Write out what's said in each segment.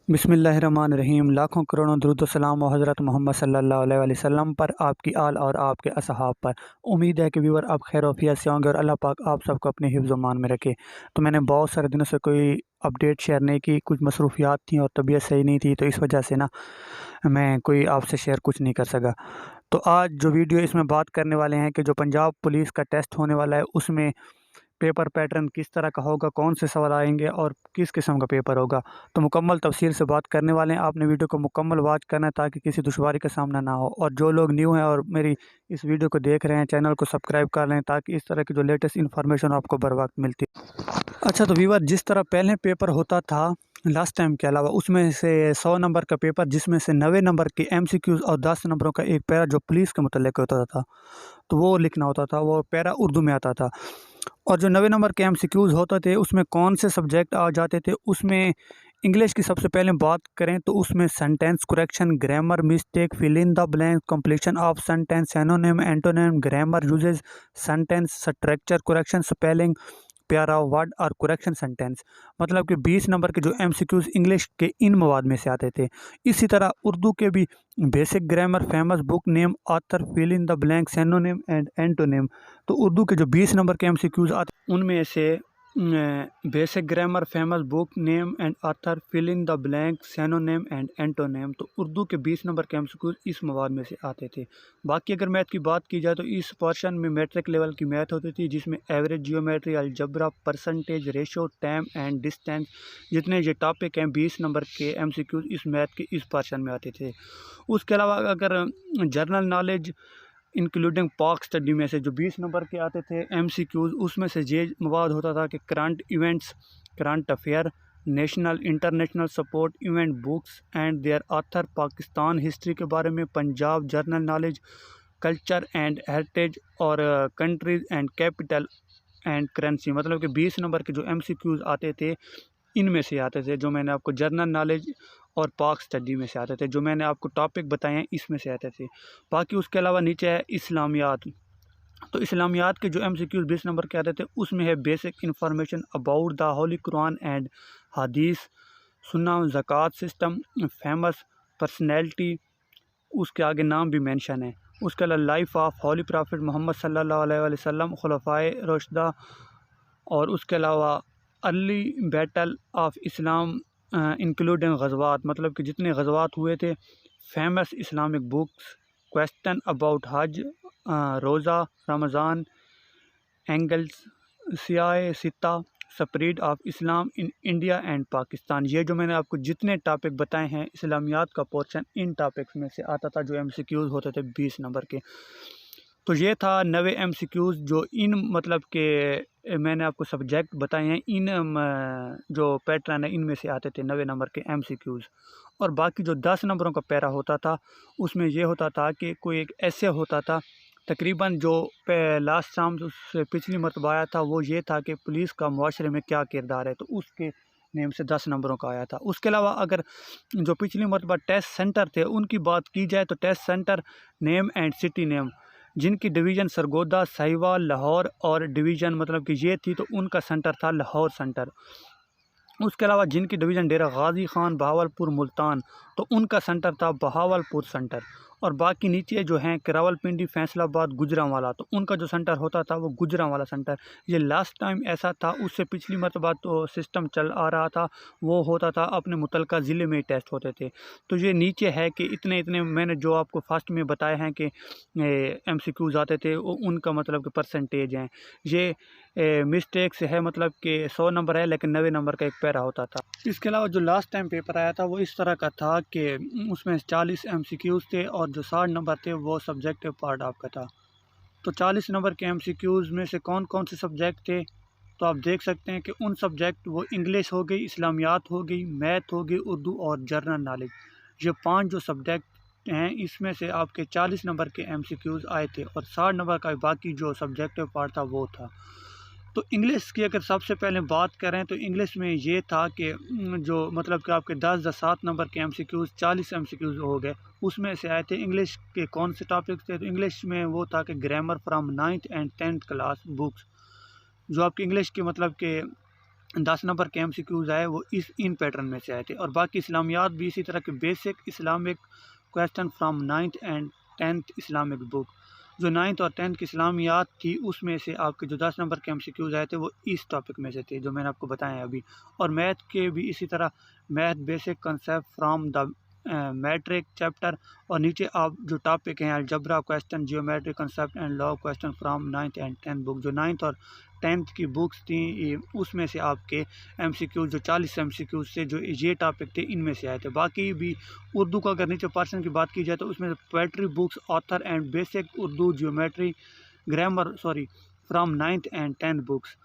बिस्मिल्लाहिर्रहमानिर्रहीम। लाखों करोड़ों दरूद व सलाम व हज़रत मोहम्मद सल्लल्लाहु अलैहि वसल्लम पर, आपकी आल और आपके असहाब पर। उम्मीद है कि व्यूअर आप खैर वफियत से होंगे और अल्लाह पाक आप सबको अपने हिफ्ज़ मान में रखे। तो मैंने बहुत सारे दिनों से कोई अपडेट शेयर नहीं की, कुछ मसरूफियात थी और तबीयत सही नहीं थी, तो इस वजह से ना मैं कोई आपसे शेयर कुछ नहीं कर सका। तो आज जो वीडियो इसमें बात करने वाले हैं कि जो पंजाब पुलिस का टेस्ट होने वाला है उसमें पेपर पैटर्न किस तरह का होगा, कौन से सवाल आएंगे और किस किस्म का पेपर होगा। तो मुकम्मल तफसील से बात करने वाले हैं। आपने वीडियो को मुकम्मल वॉच करना है ताकि किसी दुश्वारी का सामना ना हो। और जो लोग न्यू हैं और मेरी इस वीडियो को देख रहे हैं, चैनल को सब्सक्राइब कर लें ताकि इस तरह की जो लेटेस्ट इन्फॉर्मेशन आपको बर वक्त मिलती है। अच्छा, तो व्यूअर, जिस तरह पहले पेपर होता था लास्ट टाइम के अलावा, उसमें से 100 नंबर का पेपर जिसमें से 90 नंबर के MCQs और 10 नंबरों का एक पैरा जो पुलिस के मुतल्लिक होता था, तो वो लिखना होता था। वो पैरा उर्दू में आता था। और जो 90 नंबर के MCQs होते थे उसमें कौन से सब्जेक्ट आ जाते थे, उसमें इंग्लिश की सबसे पहले बात करें तो उसमें sentence correction, grammar mistake, fill in the blank, completion of sentence, anonym antonym, grammar uses, sentence structure correction, spelling, प्यारा वर्ड और करेक्शन सेंटेंस। मतलब कि 20 नंबर के जो MCQs इंग्लिश के इन मवाद में से आते थे। इसी तरह उर्दू के भी basic grammar, famous book name, author, fill in the blank, synonym and antonym. तो उर्दू के जो 20 नंबर के MCQs आते उनमें से basic grammar, famous book name and author, fill in the blank, synonym and antonym. तो उर्दू के 20 नंबर के MCQs इस मवाद में से आते थे। बाकी अगर मैथ की बात की जाए तो इस पोर्शन में मैट्रिक लेवल की मैथ होती थी, जिसमें average, geometry, algebra, percentage, ratio, time and distance, जितने ये टॉपिक हैं 20 नंबर के MCQs इस मैथ के इस पोर्शन में आते थे। उसके अलावा अगर जनरल नॉलेज इंक्लूडिंग पाक स्टडी में से जो 20 नंबर के आते थे MCQs, उसमें से ये मवाद होता था कि current events, current affair, national international support, event books and their author, Pakistan history के बारे में, Punjab general knowledge, culture and heritage और countries and capital and currency. मतलब कि 20 नंबर के जो MCQs आते थे इनमें से आते थे। जो मैंने आपको जनरल नॉलेज और पाक स्टडी में से आते थे, जो मैंने आपको टॉपिक बताए हैं इसमें से आते थे। बाकी उसके अलावा नीचे है इस्लामियात। तो इस्लामियात के जो MCQs 20 नंबर के आते थे उसमें है basic information about the Holi Quran and हदीस, सुन्ना, ज़कात सिस्टम, फेमस पर्सनैलिटी, उसके आगे नाम भी मेंशन है। उसके अलावा life of holy prophet Muhammad सल्लल्लाहु अलैहि वसल्लम, खुलफाए राशिदा, और उसके अलावा early battle of Islam including गज़वात, मतलब कि जितने गज़वात हुए थे, famous Islamic books, question about हज, रोज़ा, रमज़ान, एंगल्स, सियाए सिता, spread of Islam in India and Pakistan. ये जो मैंने आपको जितने टॉपिक बताए हैं इस्लामियात का पोर्शन इन टॉपिक्स में से आता था, जो MCQs होते थे 20 नंबर के। तो ये था 90 MCQs जो इन मतलब के मैंने आपको सब्जेक्ट बताए हैं, इन जो पैटर्न है इनमें से आते थे 90 नंबर के MCQs। और बाकी जो 10 नंबरों का पैरा होता था उसमें ये होता था कि कोई एक ऐसे होता था, तकरीबन जो लास्ट टाइम से पिछली मरतबा आया था वो ये था कि पुलिस का मुआशरे में क्या किरदार है, तो उसके नेम से 10 नंबरों का आया था। उसके अलावा अगर जो पिछली मरतबा टेस्ट सेंटर थे उनकी बात की जाए तो test centre name and city name, जिनकी डिवीज़न सरगोदा, साहिवाल, लाहौर और डिवीज़न मतलब कि ये थी, तो उनका सेंटर था लाहौर सेंटर। उसके अलावा जिनकी डिवीज़न डेरा गाजी खान, बहावलपुर, मुल्तान, तो उनका सेंटर था बहावलपुर सेंटर। और बाकी नीचे जो हैं कि रावलपिंडी, फैसलाबाद, गुजरांवाला, तो उनका जो सेंटर होता था वो गुजरांवाला सेंटर। ये लास्ट टाइम ऐसा था, उससे पिछली मरतबा तो सिस्टम चल आ रहा था वो होता था अपने मुतलका ज़िले में ही टेस्ट होते थे। तो ये नीचे है कि इतने इतने मैंने जो आपको फर्स्ट में बताए हैं कि MCQs आते थे उनका मतलब कि परसेंटेज हैं। ये मिस्टेक से है, मतलब कि 100 नंबर है लेकिन 90 नंबर का एक पैरा होता था। इसके अलावा जो लास्ट टाइम पेपर आया था वो इस तरह का था कि उसमें 40 MCQs थे और जो 60 नंबर थे वो सब्जेक्टिव पार्ट आपका था। तो 40 नंबर के MCQs में से कौन कौन से सब्जेक्ट थे, तो आप देख सकते हैं कि उन सब्जेक्ट वो इंग्लिश हो गई, इस्लामियात हो गई, मैथ हो गई, उर्दू और जनरल नॉलेज। ये 5 जो सब्जेक्ट हैं इसमें से आपके 40 नंबर के MCQs आए थे और 60 नंबर का बाकी जो सब्जेक्टिव पार्ट था वो था। तो इंग्लिश की अगर सबसे पहले बात करें तो इंग्लिश में ये था कि जो मतलब कि आपके 7 नंबर के MCQs 40 MCQs हो गए, उसमें से आए थे इंग्लिश के कौन से टॉपिक्स थे। तो इंग्लिश में वो था कि grammar from 9th and 10th class books, जो आपकी इंग्लिश की मतलब कि 10 नंबर के MCQs आए वो इन पैटर्न में से आए थे। और बाकी इस्लामियात भी इसी तरह के basic Islamic question from 9th and 10th Islamic book. जो 9th और 10th की इस्लामियात थी उसमें से आपके जो 10 नंबर के MCQs आए थे वो इस टॉपिक में से थे जो मैंने आपको बताया अभी। और मैथ के भी इसी तरह math basic concept from the matric chapter, और नीचे आप जो टॉपिक हैं algebra question, geometric concept and law question from 9th and 10th book. जो 9th और 10th की बुक्स थी उसमें से आपके MCQ जो 40 MCQ से जो ये टॉपिक थे इनमें से आए थे। बाकी भी उर्दू का अगर नीचे पर्सन की बात की जाए तो उसमें poetry books, author and basic Urdu, geometry, grammar from 9th and 10th books.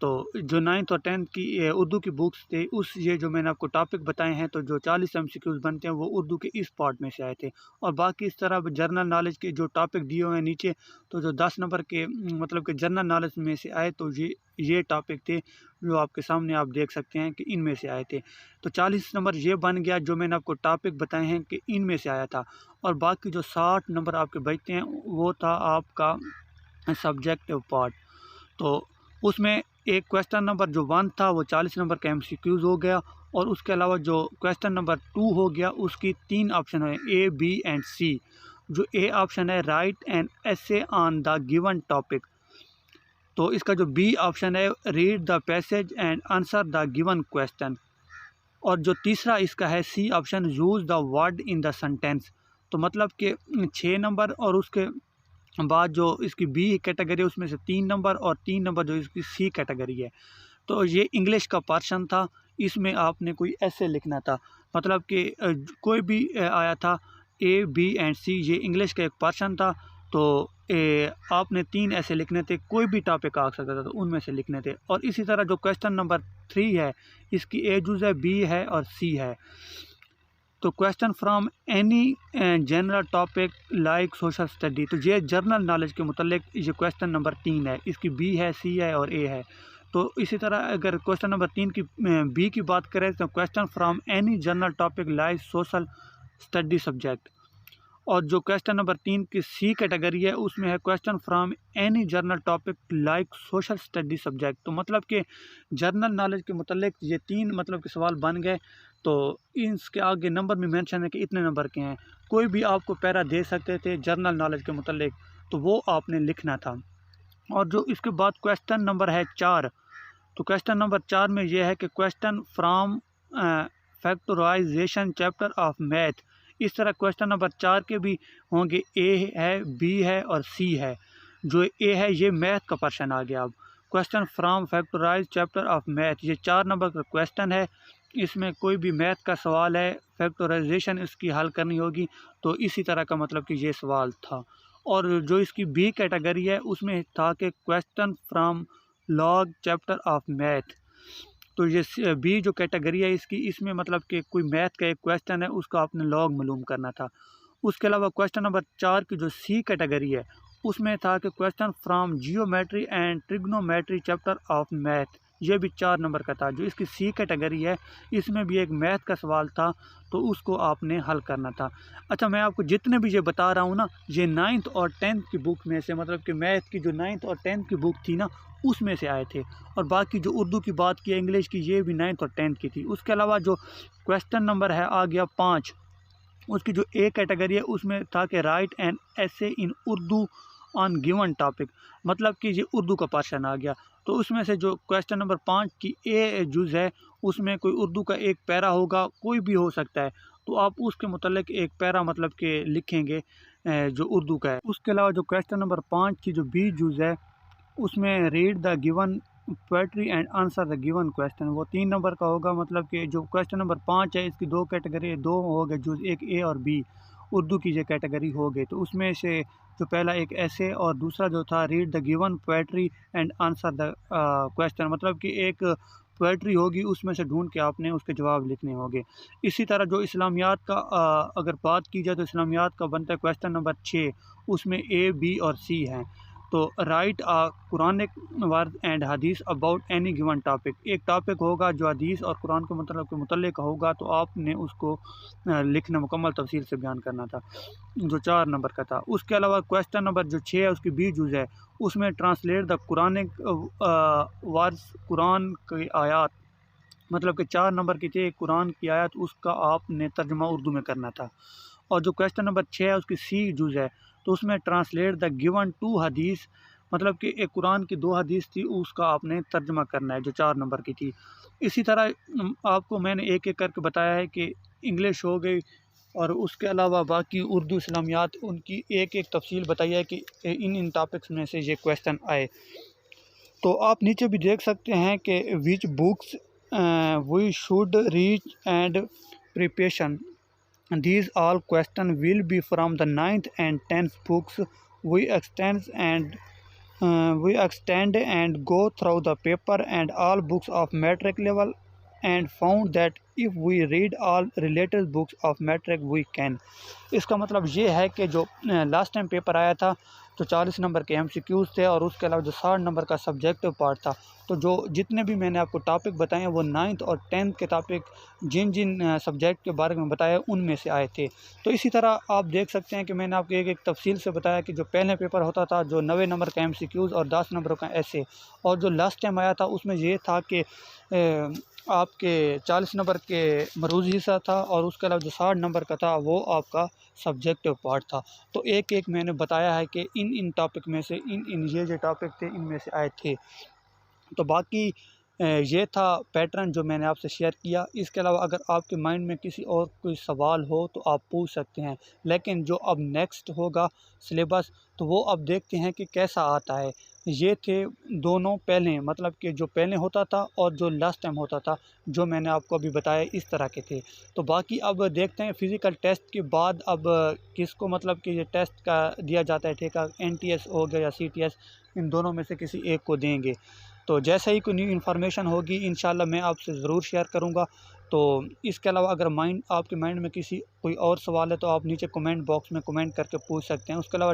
तो जो 9th और 10th की उर्दू की बुक्स थे उस ये जो मैंने आपको टॉपिक बताए हैं तो जो 40 MCQs बनते हैं वो उर्दू के इस पार्ट में से आए थे। और बाकी इस तरह जनरल नॉलेज के जो टॉपिक दिए हुए हैं नीचे, तो जो 10 नंबर के मतलब कि जनरल नॉलेज में से आए तो ये टॉपिक थे जो आपके सामने आप देख सकते हैं कि इनमें से आए थे। तो 40 नंबर ये बन गया जो मैंने आपको टॉपिक बताए हैं कि इनमें से आया था। और बाकी जो 60 नंबर आपके बचते हैं वो था आपका सब्जेक्टिव पार्ट। तो उसमें एक क्वेश्चन नंबर जो 1 था वो 40 नंबर का MCQs हो गया, और उसके अलावा जो क्वेश्चन नंबर 2 हो गया उसकी 3 ऑप्शन है A, B एंड C। जो A ऑप्शन है right an essay on the given topic, तो इसका जो B ऑप्शन है read the passage and answer the given question. और जो तीसरा इसका है C option use the word in the sentence. तो मतलब कि 6 नंबर, और उसके बाद जो इसकी B कैटेगरी है उसमें से 3 नंबर, और 3 नंबर जो इसकी C कैटेगरी है। तो ये इंग्लिश का पोर्शन था, इसमें आपने कोई ऐसे लिखना था, मतलब कि कोई भी आया था A, B एंड C, ये इंग्लिश का एक पोर्शन था। तो आपने 3 ऐसे लिखने थे, कोई भी टॉपिक आ सकता था तो उनमें से लिखने थे। और इसी तरह जो क्वेश्चन नंबर 3 है इसकी A यूज़ है, B है और C है। तो question from any general topic like social study, तो ये जर्नल नॉलेज के मुतल्लिक ये क्वेश्चन नंबर 3 है, इसकी B है, C है और A है। तो इसी तरह अगर क्वेश्चन नंबर 3 की B की बात करें तो question from any general topic like social study subject. और जो क्वेश्चन नंबर 3 की C कैटेगरी है उसमें है question from any journal topic like social study subject. तो मतलब कि जर्नल नॉलेज के मुतल्लिक ये 3 मतलब के सवाल बन गए। तो इसके आगे नंबर में मेंशन है कि इतने नंबर के हैं, कोई भी आपको पैरा दे सकते थे जर्नल नॉलेज के मुतल्लिक, तो वो आपने लिखना था। और जो इसके बाद क्वेश्चन नंबर है 4, तो क्वेश्चन नंबर 4 में ये है कि question from factorization chapter of math. इस तरह क्वेश्चन नंबर 4 के भी होंगे, A है, B है और C है। जो A है ये मैथ का पर्सन आ गया। अब question from factorize chapter of math, ये 4 नंबर का क्वेश्चन है, इसमें कोई भी मैथ का सवाल है, फैक्टराइजेशन इसकी हल करनी होगी। तो इसी तरह का मतलब कि ये सवाल था। और जो इसकी B कैटेगरी है उसमें था कि question from log chapter of math. तो ये B जो कैटेगरी है इसकी, इसमें मतलब कि कोई मैथ का एक क्वेश्चन है उसका आपने लॉग मालूम करना था। उसके अलावा क्वेश्चन नंबर 4 की जो C कैटेगरी है उसमें था कि question from geometry and trigonometry chapter of math, ये भी 4 नंबर का था। जो इसकी C कैटेगरी है इसमें भी एक मैथ का सवाल था, तो उसको आपने हल करना था। अच्छा, मैं आपको जितने भी ये बता रहा हूँ ना, ये 9th और 10th की बुक में से, मतलब कि मैथ की जो 9th और 10th की बुक थी ना उसमें से आए थे। और बाकी जो उर्दू की बात की, इंग्लिश की, ये भी 9th और 10th की थी। उसके अलावा जो क्वेश्चन नंबर है आ गया 5, उसकी जो A कैटेगरी है उसमें था कि राइट एन ऐसे इन उर्दू ऑन गिवन टॉपिक, मतलब कि ये उर्दू का पोर्शन आ गया। तो उसमें से जो क्वेश्चन नंबर 5 की A जुज़ है उसमें कोई उर्दू का एक पैरा होगा, कोई भी हो सकता है, तो आप उसके मुतल्लिक एक पैरा मतलब कि लिखेंगे जो उर्दू का है। उसके अलावा जो क्वेश्चन नंबर 5 की जो B जुज़ है उसमें read the given poetry and answer the given question, वो 3 नंबर का होगा। मतलब कि जो क्वेश्चन नंबर 5 है इसकी 2 कैटेगरी, 2 हो गए जुज़, एक A और B उर्दू की ये कैटेगरी हो गई। तो उसमें से जो पहला एक ऐसे और दूसरा जो था read the given poetry and answer the question, मतलब कि एक पोएट्री होगी उसमें से ढूंढ के आपने उसके जवाब लिखने होंगे। इसी तरह जो इस्लामियात का अगर बात की जाए तो इस्लामियात का बनता है क्वेश्चन नंबर 6, उसमें A, B और C हैं। तो write a Quranic word and हदीस अबाउट एनी गिवन टॉपिक। एक टॉपिक होगा जो हदीस और कुरान के मुतल्लिक होगा, तो आपने उसको लिखना, मुकम्मल तफसील से बयान करना था, जो 4 नंबर का था। उसके अलावा क्वेश्चन नंबर जो 6 है उसकी 20 जुज़ है, उसमें translate the Quranic words, Quran की आयत, मतलब कि 4 नंबर की थी कुरान की आयत, उसका आपने तर्जुमा उर्दू में करना था। और जो क्वेश्चन नंबर 6 है उसकी सी जुज़ है, तो उसमें ट्रांसलेट द गिवन 2 हदीस, मतलब कि एक कुरान की 2 हदीस थी, उसका आपने तर्जुमा करना है, जो 4 नंबर की थी। इसी तरह आपको मैंने एक एक करके बताया है कि इंग्लिश हो गई, और उसके अलावा बाकी उर्दू इस्लामियात, उनकी एक एक तफसील बताई है कि इन टॉपिक्स में से ये क्वेश्चन आए। तो आप नीचे भी देख सकते हैं कि which books we should reach and preparation, these all questions will be from the 9th and 10th books. We extend and go through the paper and all books of metric level, and found that if we read all related books of metric we can। इसका मतलब ये है कि जो last time paper आया था तो 40 number के MCQs थे, और उसके अलावा जो 60 नंबर का सब्जेक्टिव पार्ट था, तो जो जितने भी मैंने आपको टॉपिक बताए हैं वो 9th और 10th के टॉपिक जिन जिन सब्जेक्ट के बारे में बताया उनमें से आए थे। तो इसी तरह आप देख सकते हैं कि मैंने आपको एक एक तफसील से बताया कि जो पहले पेपर होता था जो 90 नंबर का MCQs और 10 नंबरों का ऐसे, और जो लास्ट टाइम आया था उसमें ये था कि आपके 40 नंबर के मरूज़ी हिस्सा था, और उसके अलावा जो 60 नंबर का था वो आपका सब्जेक्टिव पार्ट था। तो एक एक मैंने बताया है कि इन टॉपिक में से इन ये टॉपिक थे, इनमें से आए थे। तो बाकी ये था पैटर्न जो मैंने आपसे शेयर किया। इसके अलावा अगर आपके माइंड में किसी और कोई सवाल हो तो आप पूछ सकते हैं, लेकिन जो अब नेक्स्ट होगा सिलेबस, तो वो अब देखते हैं कि कैसा आता है। ये थे दोनों पहले, मतलब कि जो पहले होता था और जो लास्ट टाइम होता था, जो मैंने आपको अभी बताया इस तरह के थे। तो बाकी अब देखते हैं फ़िज़िकल टेस्ट के बाद अब किसको, मतलब कि ये टेस्ट का दिया जाता है ठेका, NTS हो गया या CTS, इन दोनों में से किसी एक को देंगे। तो जैसे ही कोई न्यू इन्फॉर्मेशन होगी इंशाल्लाह मैं आपसे ज़रूर शेयर करूँगा। तो इसके अलावा अगर आपके माइंड में किसी कोई और सवाल है तो आप नीचे कमेंट बॉक्स में कमेंट करके पूछ सकते हैं। उसके अलावा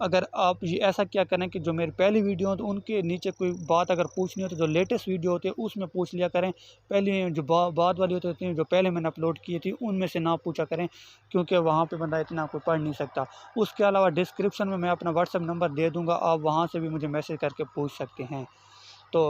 अगर आप ये ऐसा क्या करें कि जो मेरी पहली वीडियो हो तो उनके नीचे कोई बात अगर पूछनी हो तो जो लेटेस्ट वीडियो होती है उसमें पूछ लिया करें। पहले जो बाद वाली होती है जो पहले मैंने अपलोड की थी उनमें से ना पूछा करें, क्योंकि वहाँ पे बंदा इतना कोई पढ़ नहीं सकता। उसके अलावा डिस्क्रिप्शन में मैं अपना व्हाट्सएप नंबर दे दूँगा, आप वहाँ से भी मुझे मैसेज करके पूछ सकते हैं। तो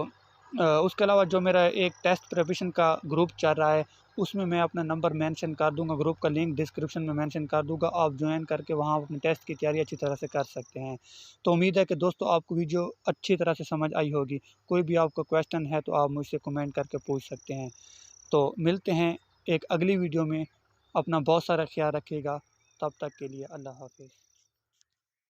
उसके अलावा जो मेरा एक टेस्ट प्रिपरेशन का ग्रुप चल रहा है उसमें मैं अपना नंबर मेंशन कर दूंगा, ग्रुप का लिंक डिस्क्रिप्शन में मेंशन कर दूंगा, आप ज्वाइन करके वहां अपने टेस्ट की तैयारी अच्छी तरह से कर सकते हैं। तो उम्मीद है कि दोस्तों आपको वीडियो अच्छी तरह से समझ आई होगी। कोई भी आपको क्वेश्चन है तो आप मुझसे कमेंट करके पूछ सकते हैं। तो मिलते हैं एक अगली वीडियो में। अपना बहुत सारा ख्याल रखिएगा। तब तक के लिए अल्लाह हाफिज़।